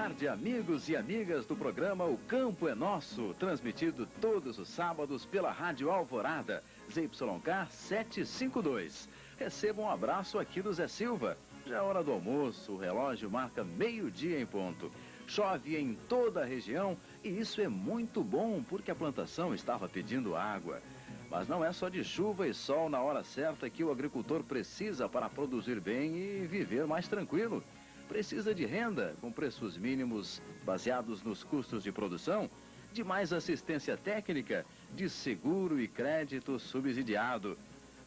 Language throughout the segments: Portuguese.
tarde, amigos e amigas do programa O Campo é Nosso, transmitido todos os sábados pela Rádio Alvorada, ZYK 752. Receba um abraço aqui do Zé Silva. Já é hora do almoço, o relógio marca meio-dia em ponto. Chove em toda a região e isso é muito bom porque a plantação estava pedindo água. Mas não é só de chuva e sol na hora certa que o agricultor precisa para produzir bem e viver mais tranquilo. Precisa de renda, com preços mínimos baseados nos custos de produção, de mais assistência técnica, de seguro e crédito subsidiado.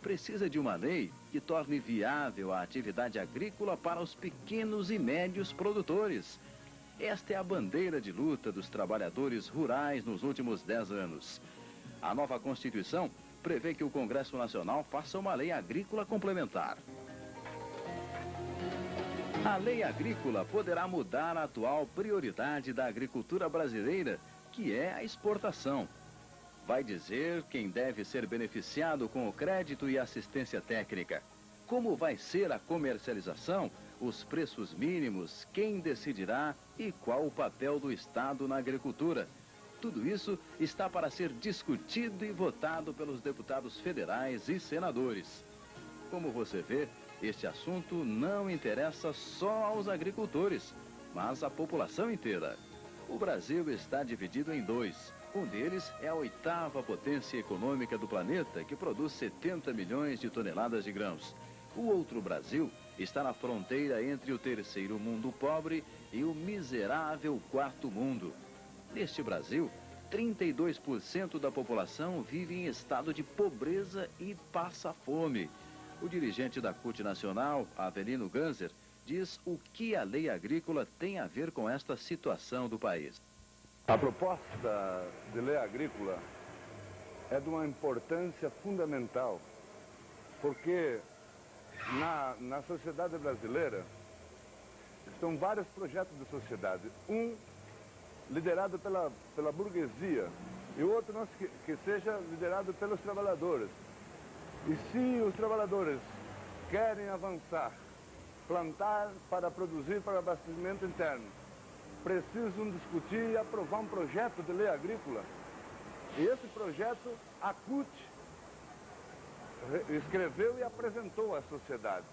Precisa de uma lei que torne viável a atividade agrícola para os pequenos e médios produtores. Esta é a bandeira de luta dos trabalhadores rurais nos últimos 10 anos. A nova Constituição prevê que o Congresso Nacional faça uma lei agrícola complementar. A lei agrícola poderá mudar a atual prioridade da agricultura brasileira, que é a exportação. Vai dizer quem deve ser beneficiado com o crédito e assistência técnica. Como vai ser a comercialização, os preços mínimos, quem decidirá e qual o papel do Estado na agricultura. Tudo isso está para ser discutido e votado pelos deputados federais e senadores. Como você vê, este assunto não interessa só aos agricultores, mas à população inteira. O Brasil está dividido em dois. Um deles é a 8ª potência econômica do planeta, que produz 70 milhões de toneladas de grãos. O outro Brasil está na fronteira entre o terceiro mundo pobre e o miserável quarto mundo. Neste Brasil, 32% da população vive em estado de pobreza e passa fome. O dirigente da CUT Nacional, Avelino Ganser, diz o que a lei agrícola tem a ver com esta situação do país. A proposta de lei agrícola é de uma importância fundamental, porque na sociedade brasileira estão vários projetos de sociedade. Um liderado pela burguesia e outro que seja liderado pelos trabalhadores. E se os trabalhadores querem avançar, plantar para produzir para abastecimento interno, precisam discutir e aprovar um projeto de lei agrícola. E esse projeto a CUT escreveu e apresentou à sociedade.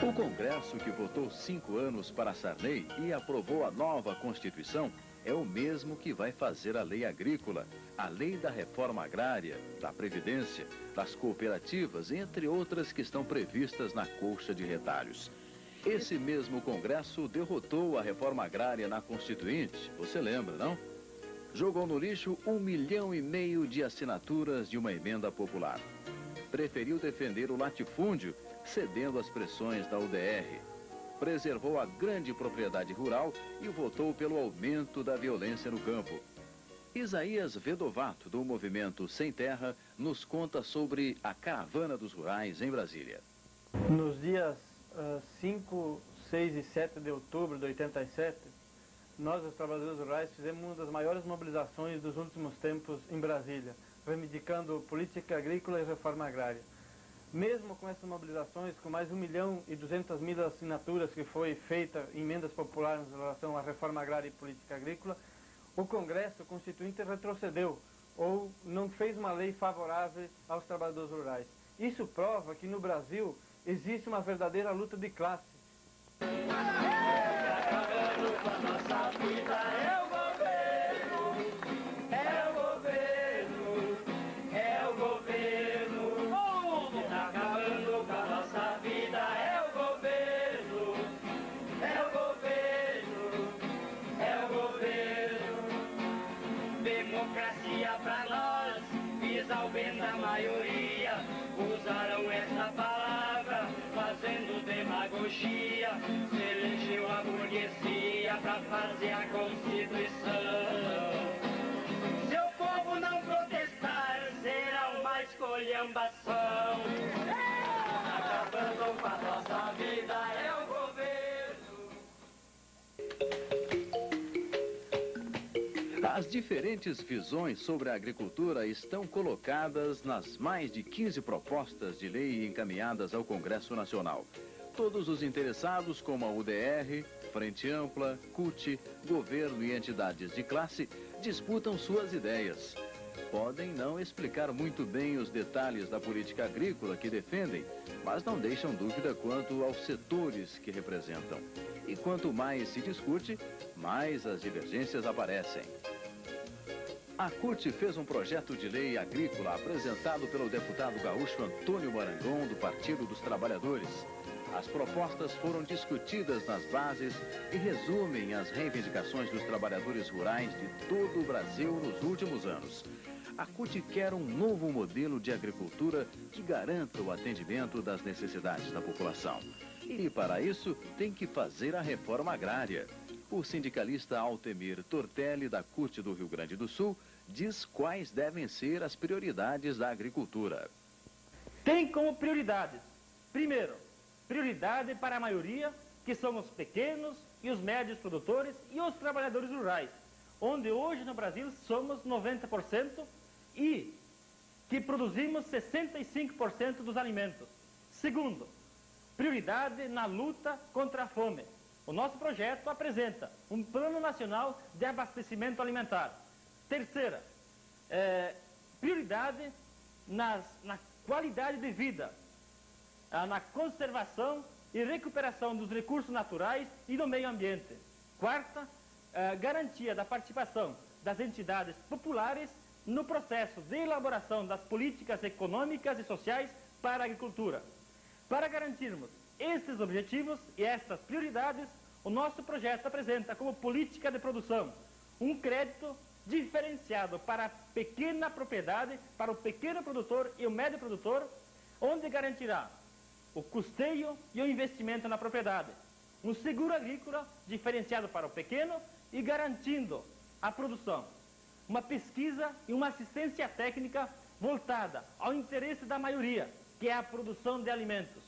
O Congresso, que votou 5 anos para essa lei e aprovou a nova Constituição, é o mesmo que vai fazer a lei agrícola, a lei da reforma agrária, da previdência, das cooperativas, entre outras que estão previstas na colcha de retalhos. Esse mesmo Congresso derrotou a reforma agrária na Constituinte, você lembra, não? Jogou no lixo 1,5 milhão de assinaturas de uma emenda popular. Preferiu defender o latifúndio, cedendo às pressões da UDR. Preservou a grande propriedade rural e votou pelo aumento da violência no campo. Isaías Vedovato, do movimento Sem Terra, nos conta sobre a Caravana dos Rurais em Brasília. Nos dias 5, 6 e 7 de outubro de 87, nós, os trabalhadores rurais, fizemos uma das maiores mobilizações dos últimos tempos em Brasília, reivindicando política agrícola e reforma agrária. Mesmo com essas mobilizações, com mais 1.200.000 assinaturas que foi feita em emendas populares em relação à reforma agrária e política agrícola, o Congresso Constituinte retrocedeu ou não fez uma lei favorável aos trabalhadores rurais. Isso prova que no Brasil existe uma verdadeira luta de classe. Democracia pra nós, exaltando a maioria, usaram essa palavra, fazendo demagogia, se elegeu a burguesia pra fazer a Constituição. Se o povo não protestar, será uma esculhambação. Acabando com a nossa vida é o governo. As diferentes visões sobre a agricultura estão colocadas nas mais de 15 propostas de lei encaminhadas ao Congresso Nacional. Todos os interessados, como a UDR, Frente Ampla, CUT, governo e entidades de classe, disputam suas ideias. Podem não explicar muito bem os detalhes da política agrícola que defendem, mas não deixam dúvida quanto aos setores que representam. E quanto mais se discute, mais as divergências aparecem. A CUT fez um projeto de lei agrícola apresentado pelo deputado gaúcho Antônio Marangon, do Partido dos Trabalhadores. As propostas foram discutidas nas bases e resumem as reivindicações dos trabalhadores rurais de todo o Brasil nos últimos anos. A CUT quer um novo modelo de agricultura que garanta o atendimento das necessidades da população. E, para isso, tem que fazer a reforma agrária. O sindicalista Altemir Tortelli, da CUT do Rio Grande do Sul, diz quais devem ser as prioridades da agricultura. Tem como prioridades, primeiro, prioridade para a maioria, que são os pequenos e os médios produtores e os trabalhadores rurais, onde hoje no Brasil somos 90% e que produzimos 65% dos alimentos. Segundo, prioridade na luta contra a fome. O nosso projeto apresenta um Plano Nacional de Abastecimento Alimentar. Terceira, prioridade na qualidade de vida, na conservação e recuperação dos recursos naturais e do meio ambiente. Quarta, garantia da participação das entidades populares no processo de elaboração das políticas econômicas e sociais para a agricultura. Para garantirmos esses objetivos e estas prioridades, o nosso projeto apresenta como política de produção um crédito diferenciado para a pequena propriedade, para o pequeno produtor e o médio produtor, onde garantirá o custeio e o investimento na propriedade. Um seguro agrícola diferenciado para o pequeno e garantindo a produção. Uma pesquisa e uma assistência técnica voltada ao interesse da maioria, que é a produção de alimentos.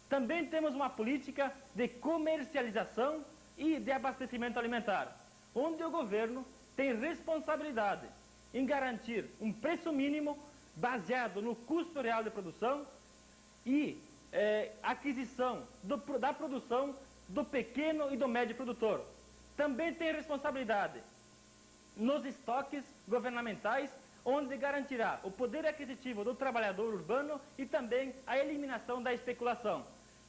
Também temos uma política de comercialização e de abastecimento alimentar, onde o governo tem responsabilidade em garantir um preço mínimo baseado no custo real de produção e aquisição da produção do pequeno e do médio produtor. Também tem responsabilidade nos estoques governamentais, onde garantirá o poder aquisitivo do trabalhador urbano e também a eliminação da especulação.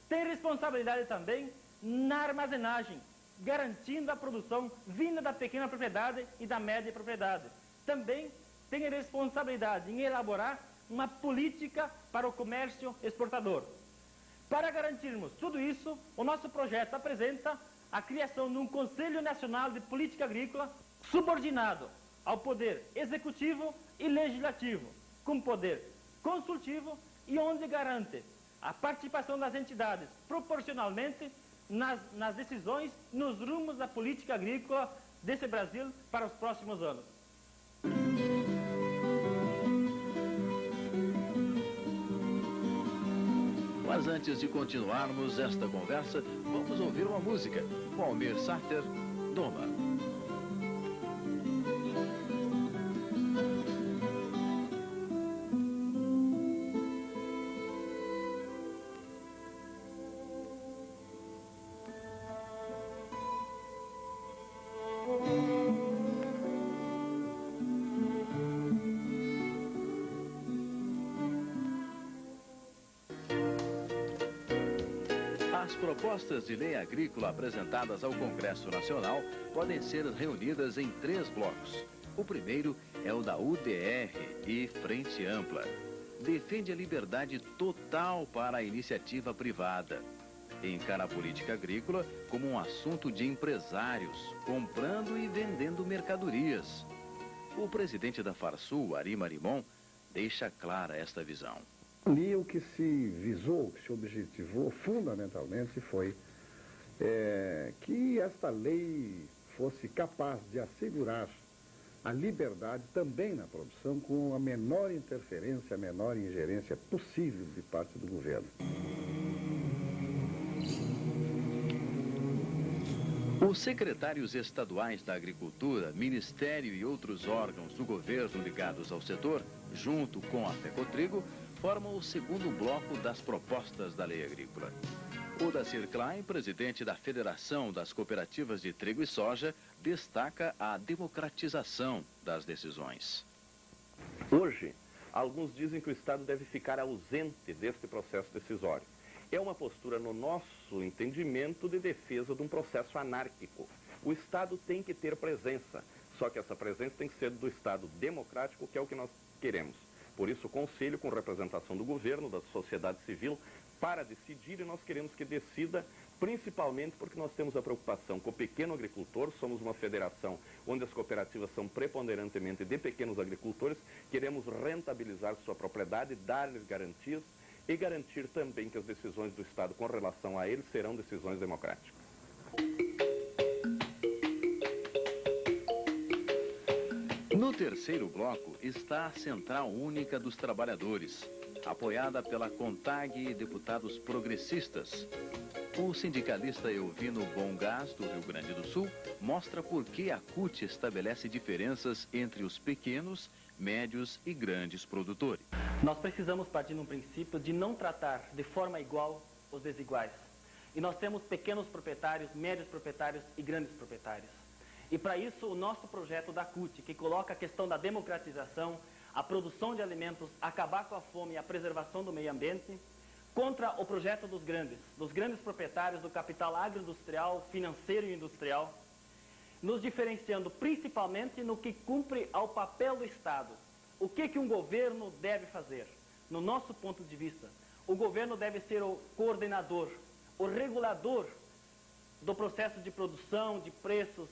Tem responsabilidade também na armazenagem, garantindo a produção vinda da pequena propriedade e da média propriedade. Também tem responsabilidade em elaborar uma política para o comércio exportador. Para garantirmos tudo isso, o nosso projeto apresenta a criação de um Conselho Nacional de Política Agrícola subordinado ao poder executivo e legislativo, com poder consultivo e onde garante a participação das entidades proporcionalmente nas decisões, nos rumos da política agrícola desse Brasil para os próximos anos. Mas antes de continuarmos esta conversa, vamos ouvir uma música. Com Almir Sater, Doma. As propostas de lei agrícola apresentadas ao Congresso Nacional podem ser reunidas em 3 blocos. O primeiro é o da UDR e Frente Ampla. Defende a liberdade total para a iniciativa privada. Encara a política agrícola como um assunto de empresários, comprando e vendendo mercadorias. O presidente da Farsul, Ari Marimon, deixa clara esta visão. Ali o que se visou, o que se objetivou fundamentalmente foi que esta lei fosse capaz de assegurar a liberdade também na produção com a menor interferência, a menor ingerência possível de parte do governo. Os secretários estaduais da Agricultura, Ministério e outros órgãos do governo ligados ao setor, junto com a FECOTRIGO, formam o segundo bloco das propostas da lei agrícola. O Dacir Klein, presidente da Federação das Cooperativas de Trigo e Soja, destaca a democratização das decisões. Hoje, alguns dizem que o Estado deve ficar ausente deste processo decisório. É uma postura, no nosso entendimento, de defesa de um processo anárquico. O Estado tem que ter presença, só que essa presença tem que ser do Estado democrático, que é o que nós queremos. Por isso, o Conselho, com representação do governo, da sociedade civil, para decidir, e nós queremos que decida, principalmente porque nós temos a preocupação com o pequeno agricultor. Somos uma federação onde as cooperativas são preponderantemente de pequenos agricultores. Queremos rentabilizar sua propriedade, dar-lhes garantias e garantir também que as decisões do Estado com relação a eles serão decisões democráticas. No terceiro bloco está a Central Única dos Trabalhadores, apoiada pela CONTAG e deputados progressistas. O sindicalista Elvino Bongás, do Rio Grande do Sul, mostra por que a CUT estabelece diferenças entre os pequenos, médios e grandes produtores. Nós precisamos partir de um princípio de não tratar de forma igual os desiguais. E nós temos pequenos proprietários, médios proprietários e grandes proprietários. E para isso o nosso projeto da CUT, que coloca a questão da democratização, a produção de alimentos, acabar com a fome e a preservação do meio ambiente, contra o projeto dos grandes proprietários do capital agroindustrial, financeiro e industrial, nos diferenciando principalmente no que cumpre ao papel do Estado. O que um governo deve fazer? No nosso ponto de vista, o governo deve ser o coordenador, o regulador do processo de produção, de preços.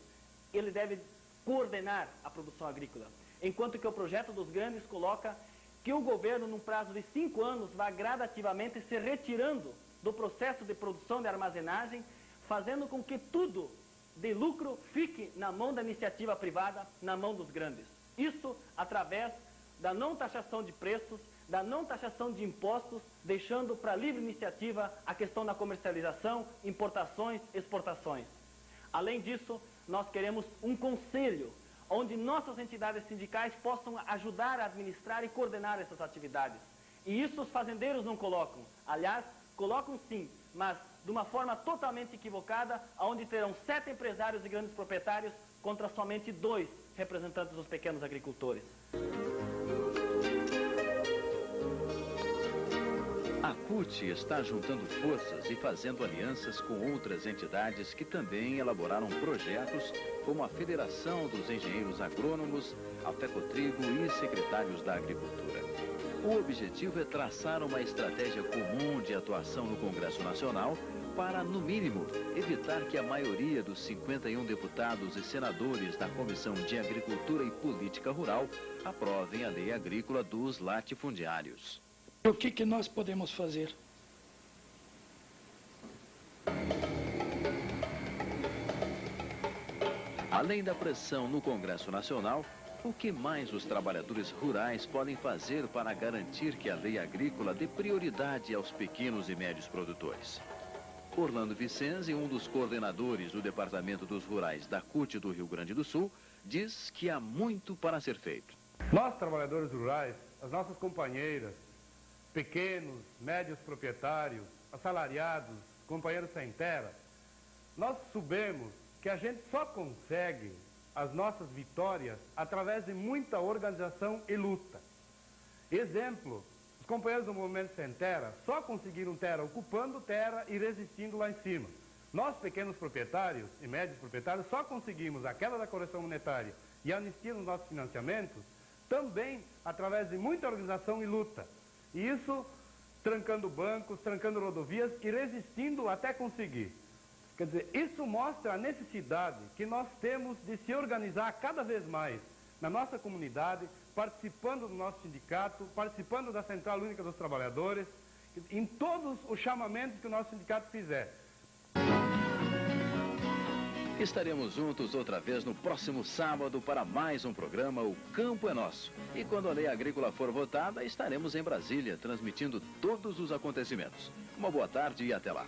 Ele deve coordenar a produção agrícola. Enquanto que o projeto dos grandes coloca que o governo, num prazo de 5 anos, vai gradativamente se retirando do processo de produção e armazenagem, fazendo com que tudo de lucro fique na mão da iniciativa privada, na mão dos grandes. Isso através da não taxação de preços, da não taxação de impostos, deixando para livre iniciativa a questão da comercialização, importações, exportações. Além disso, nós queremos um conselho onde nossas entidades sindicais possam ajudar a administrar e coordenar essas atividades. E isso os fazendeiros não colocam. Aliás, colocam sim, mas de uma forma totalmente equivocada, onde terão 7 empresários e grandes proprietários contra somente 2 representantes dos pequenos agricultores. A CUT está juntando forças e fazendo alianças com outras entidades que também elaboraram projetos, como a Federação dos Engenheiros Agrônomos, a FECOTRIGO e secretários da Agricultura. O objetivo é traçar uma estratégia comum de atuação no Congresso Nacional para, no mínimo, evitar que a maioria dos 51 deputados e senadores da Comissão de Agricultura e Política Rural aprovem a lei agrícola dos latifundiários. O que nós podemos fazer? Além da pressão no Congresso Nacional, o que mais os trabalhadores rurais podem fazer para garantir que a lei agrícola dê prioridade aos pequenos e médios produtores? Orlando Vicenzi, um dos coordenadores do Departamento dos Rurais da CUT do Rio Grande do Sul, diz que há muito para ser feito. Nós, trabalhadores rurais, as nossas companheiras, pequenos, médios proprietários, assalariados, companheiros sem terra, nós sabemos que a gente só consegue as nossas vitórias através de muita organização e luta. Exemplo, os companheiros do Movimento Sem Terra só conseguiram terra ocupando terra e resistindo lá em cima. Nós, pequenos proprietários e médios proprietários, só conseguimos a queda da correção monetária e a anistia nos nossos financiamentos também através de muita organização e luta. E isso trancando bancos, trancando rodovias e resistindo até conseguir. Quer dizer, isso mostra a necessidade que nós temos de se organizar cada vez mais na nossa comunidade, participando do nosso sindicato, participando da Central Única dos Trabalhadores, em todos os chamamentos que o nosso sindicato fizer. Estaremos juntos outra vez no próximo sábado para mais um programa O Campo é Nosso. E quando a lei agrícola for votada, estaremos em Brasília, transmitindo todos os acontecimentos. Uma boa tarde e até lá.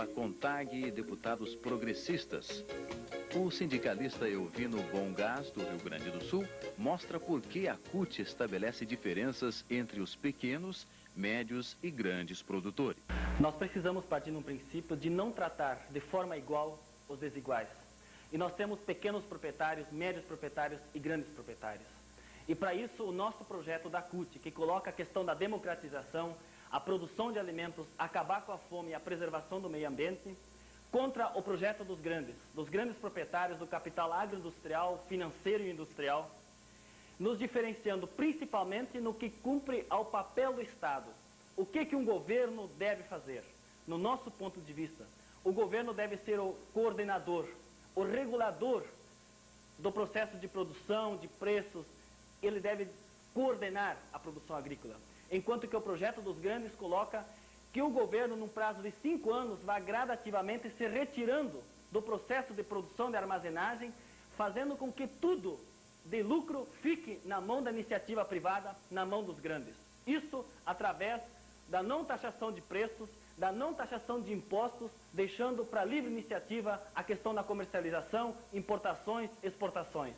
Eva Contag e deputados progressistas. O sindicalista Elvino Bongás, do Rio Grande do Sul, mostra por que a CUT estabelece diferenças entre os pequenos, médios e grandes produtores. Nós precisamos partir de um princípio de não tratar de forma igual os desiguais. E nós temos pequenos proprietários, médios proprietários e grandes proprietários. E para isso o nosso projeto da CUT, que coloca a questão da democratização, a produção de alimentos, acabar com a fome e a preservação do meio ambiente, contra o projeto dos grandes proprietários do capital agroindustrial, financeiro e industrial, nos diferenciando principalmente no que cumpre ao papel do Estado. O que um governo deve fazer? No nosso ponto de vista, o governo deve ser o coordenador, o regulador do processo de produção, de preços. Ele deve coordenar a produção agrícola, enquanto que o projeto dos grandes coloca que o governo, num prazo de 5 anos, vai gradativamente se retirando do processo de produção e de armazenagem, fazendo com que tudo de lucro fique na mão da iniciativa privada, na mão dos grandes. Isso através da não taxação de preços, da não taxação de impostos, deixando para livre iniciativa a questão da comercialização, importações, exportações.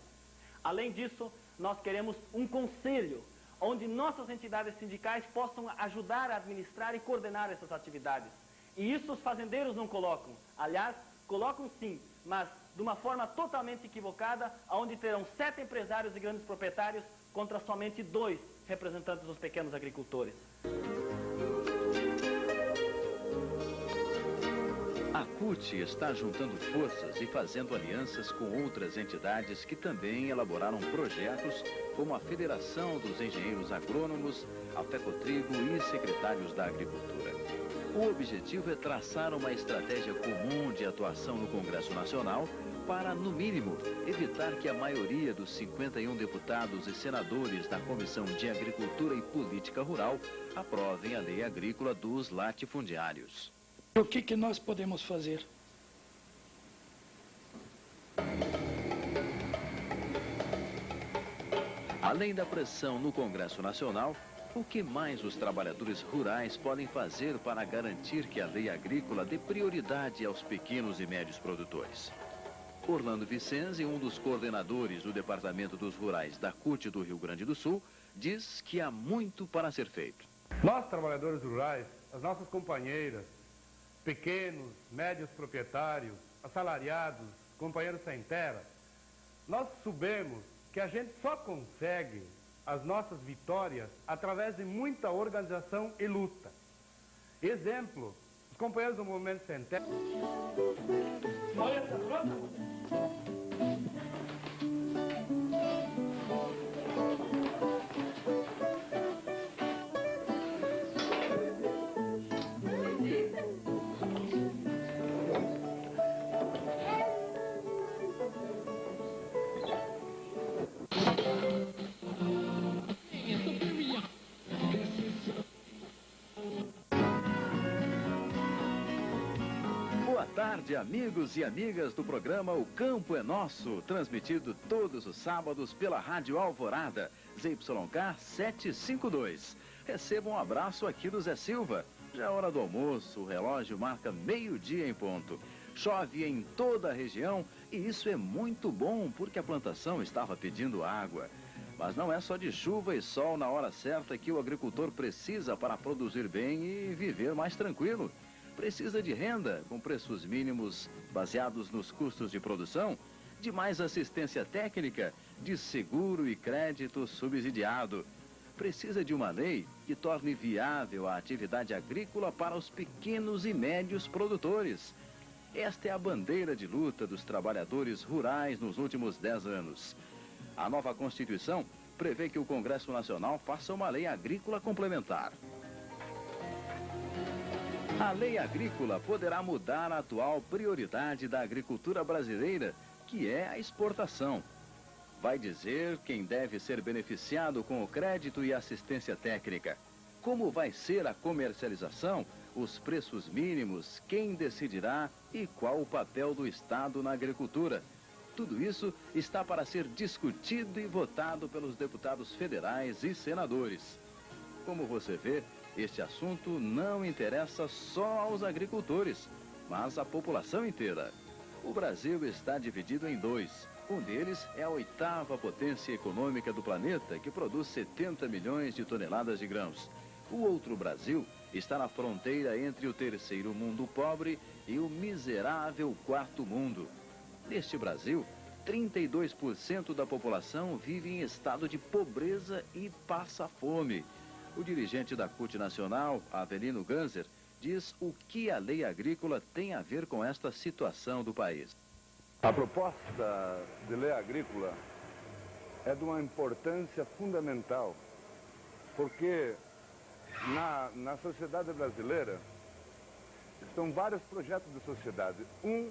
Além disso, nós queremos um conselho onde nossas entidades sindicais possam ajudar a administrar e coordenar essas atividades. E isso os fazendeiros não colocam. Aliás, colocam sim, mas de uma forma totalmente equivocada, onde terão 7 empresários e grandes proprietários contra somente 2 representantes dos pequenos agricultores. A CUT está juntando forças e fazendo alianças com outras entidades que também elaboraram projetos, como a Federação dos Engenheiros Agrônomos, a FECOTRIGO e secretários da Agricultura. O objetivo é traçar uma estratégia comum de atuação no Congresso Nacional para, no mínimo, evitar que a maioria dos 51 deputados e senadores da Comissão de Agricultura e Política Rural aprovem a lei agrícola dos latifundiários. O que nós podemos fazer? Além da pressão no Congresso Nacional, o que mais os trabalhadores rurais podem fazer para garantir que a lei agrícola dê prioridade aos pequenos e médios produtores? Orlando Vicenzi, um dos coordenadores do Departamento dos Rurais da CUT do Rio Grande do Sul, diz que há muito para ser feito. Nós, trabalhadores rurais, as nossas companheiras, pequenos, médios proprietários, assalariados, companheiros sem terra, nós sabemos que a gente só consegue as nossas vitórias através de muita organização e luta. Exemplo, os companheiros do Movimento Sem Terra... Boa tarde, amigos e amigas do programa O Campo é Nosso, transmitido todos os sábados pela Rádio Alvorada, ZYK 752. Receba um abraço aqui do Zé Silva. Já é hora do almoço, o relógio marca meio-dia em ponto. Chove em toda a região e isso é muito bom porque a plantação estava pedindo água. Mas não é só de chuva e sol na hora certa que o agricultor precisa para produzir bem e viver mais tranquilo. Precisa de renda, com preços mínimos baseados nos custos de produção, de mais assistência técnica, de seguro e crédito subsidiado. Precisa de uma lei que torne viável a atividade agrícola para os pequenos e médios produtores. Esta é a bandeira de luta dos trabalhadores rurais nos últimos 10 anos. A nova Constituição prevê que o Congresso Nacional faça uma lei agrícola complementar. A lei agrícola poderá mudar a atual prioridade da agricultura brasileira, que é a exportação. Vai dizer quem deve ser beneficiado com o crédito e assistência técnica, como vai ser a comercialização, os preços mínimos, quem decidirá e qual o papel do Estado na agricultura. Tudo isso está para ser discutido e votado pelos deputados federais e senadores. Como você vê, este assunto não interessa só aos agricultores. mas a população inteira. O Brasil está dividido em dois. Um deles é a 8ª potência econômica do planeta, que produz 70 milhões de toneladas de grãos. O outro Brasil está na fronteira entre o terceiro mundo pobre e o miserável quarto mundo. Neste Brasil, 32% da população vive em estado de pobreza e passa fome. O dirigente da CUT Nacional, Avelino Ganser, diz o que a lei agrícola tem a ver com esta situação do país. A proposta de lei agrícola é de uma importância fundamental, porque na sociedade brasileira estão vários projetos de sociedade. Um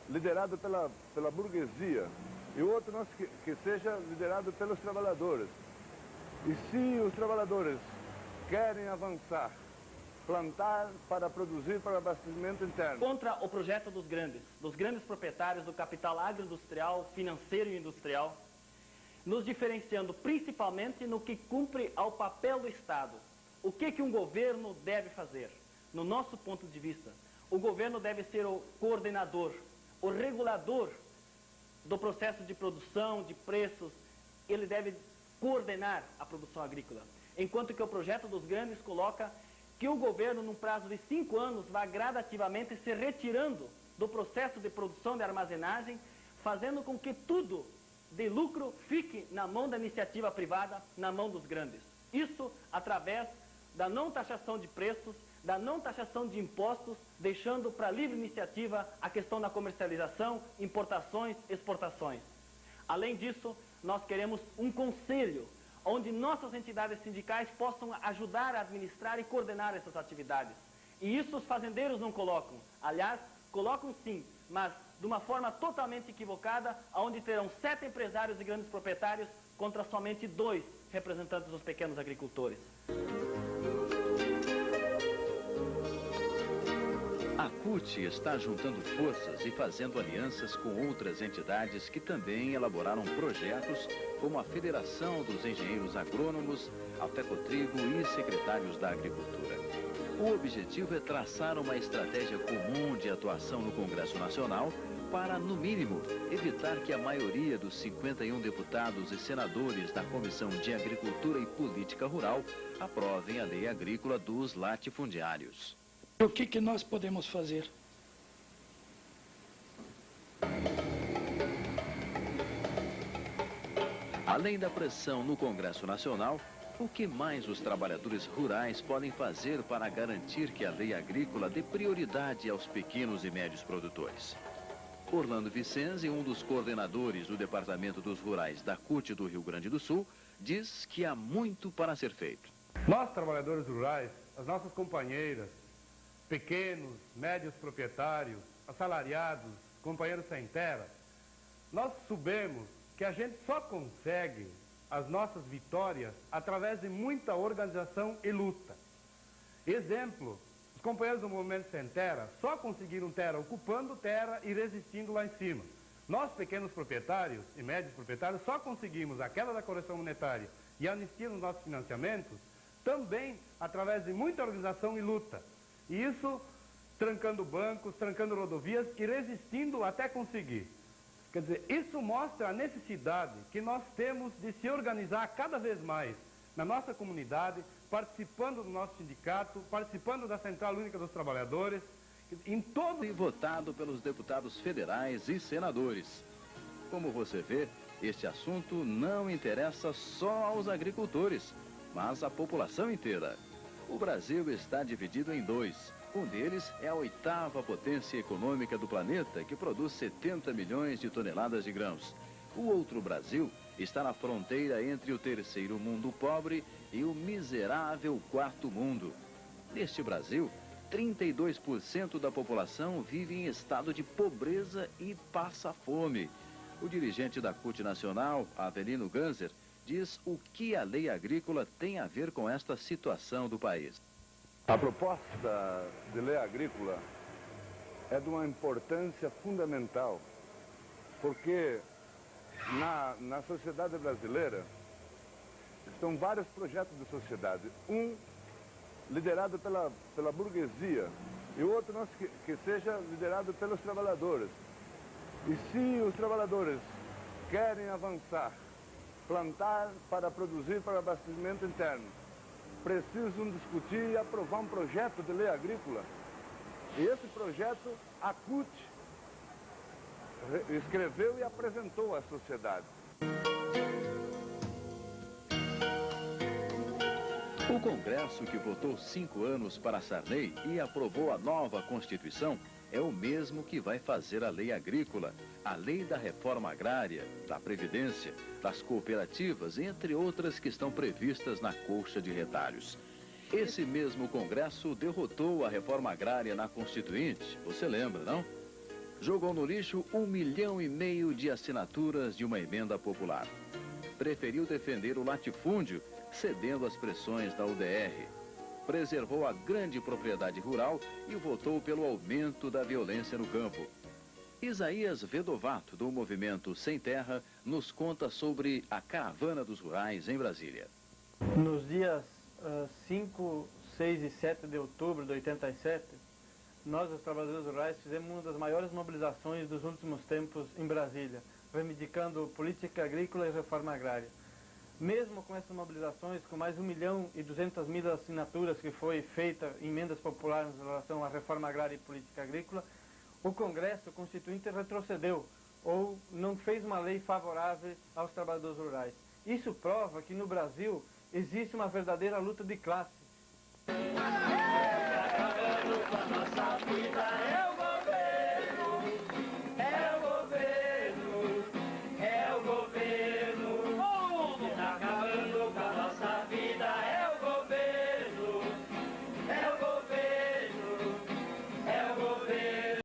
liderado pela burguesia e outro que seja liderado pelos trabalhadores. E se os trabalhadores querem avançar, plantar para produzir para abastecimento interno. Contra o projeto dos grandes proprietários do capital agroindustrial, financeiro e industrial, nos diferenciando principalmente no que cumpre ao papel do Estado. O que um governo deve fazer? No nosso ponto de vista, o governo deve ser o coordenador, o regulador do processo de produção, de preços. Ele deve coordenar a produção agrícola, enquanto que o projeto dos grandes coloca que o governo, num prazo de 5 anos, vai gradativamente se retirando do processo de produção e armazenagem, fazendo com que tudo de lucro fique na mão da iniciativa privada, na mão dos grandes. Isso através da não taxação de preços, da não taxação de impostos, deixando para livre iniciativa a questão da comercialização, importações, exportações. Além disso, nós queremos um conselho onde nossas entidades sindicais possam ajudar a administrar e coordenar essas atividades. E isso os fazendeiros não colocam. Aliás, colocam sim, mas de uma forma totalmente equivocada, onde terão 7 empresários e grandes proprietários contra somente 2 representantes dos pequenos agricultores. A CUT está juntando forças e fazendo alianças com outras entidades que também elaboraram projetos, como a Federação dos Engenheiros Agrônomos, a FECOTRIGO e secretários da Agricultura. O objetivo é traçar uma estratégia comum de atuação no Congresso Nacional para, no mínimo, evitar que a maioria dos 51 deputados e senadores da Comissão de Agricultura e Política Rural aprovem a lei agrícola dos latifundiários. O que nós podemos fazer? Além da pressão no Congresso Nacional, o que mais os trabalhadores rurais podem fazer para garantir que a lei agrícola dê prioridade aos pequenos e médios produtores? Orlando Vicenzi, um dos coordenadores do Departamento dos Rurais da CUT do Rio Grande do Sul, diz que há muito para ser feito. Nós, trabalhadores rurais, as nossas companheiras, pequenos, médios proprietários, assalariados, companheiros sem terra, nós sabemos que a gente só consegue as nossas vitórias através de muita organização e luta. Exemplo, os companheiros do Movimento Sem Terra só conseguiram terra ocupando terra e resistindo lá em cima. Nós, pequenos proprietários e médios proprietários, só conseguimos a queda da correção monetária e a anistia nos nossos financiamentos também através de muita organização e luta. E isso trancando bancos, trancando rodovias e resistindo até conseguir. Quer dizer, isso mostra a necessidade que nós temos de se organizar cada vez mais na nossa comunidade, participando do nosso sindicato, participando da Central Única dos Trabalhadores, em todo... E votado pelos deputados federais e senadores. Como você vê, este assunto não interessa só aos agricultores, mas à população inteira. O Brasil está dividido em dois. Um deles é a 8ª potência econômica do planeta, que produz 70 milhões de toneladas de grãos. O outro Brasil está na fronteira entre o terceiro mundo pobre e o miserável quarto mundo. Neste Brasil, 32% da população vive em estado de pobreza e passa fome. O dirigente da CUT Nacional, Avelino Ganser, diz o que a lei agrícola tem a ver com esta situação do país. A proposta de lei agrícola é de uma importância fundamental, porque na sociedade brasileira estão vários projetos de sociedade. Um liderado pela burguesia e outro que seja liderado pelos trabalhadores. E se os trabalhadores querem avançar, plantar para produzir para abastecimento interno, precisam discutir e aprovar um projeto de lei agrícola. E esse projeto a CUT escreveu e apresentou à sociedade. O Congresso, que votou 5 anos para Sarney e aprovou a nova Constituição, é o mesmo que vai fazer a lei agrícola, a lei da reforma agrária, da Previdência, das cooperativas, entre outras que estão previstas na colcha de retalhos. Esse mesmo Congresso derrotou a reforma agrária na Constituinte, você lembra, não? Jogou no lixo 1,5 milhão de assinaturas de uma emenda popular. Preferiu defender o latifúndio, cedendo às pressões da UDR. Preservou a grande propriedade rural e votou pelo aumento da violência no campo. Isaías Vedovato, do movimento Sem Terra, nos conta sobre a Caravana dos Rurais em Brasília. Nos dias 5, 6 e 7 de outubro de 87, nós, os trabalhadores rurais, fizemos uma das maiores mobilizações dos últimos tempos em Brasília, reivindicando política agrícola e reforma agrária. Mesmo com essas mobilizações, com mais 1.200.000 assinaturas que foi feita em emendas populares em relação à reforma agrária e política agrícola, o Congresso Constituinte retrocedeu ou não fez uma lei favorável aos trabalhadores rurais. Isso prova que no Brasil existe uma verdadeira luta de classe. Nossa vida é o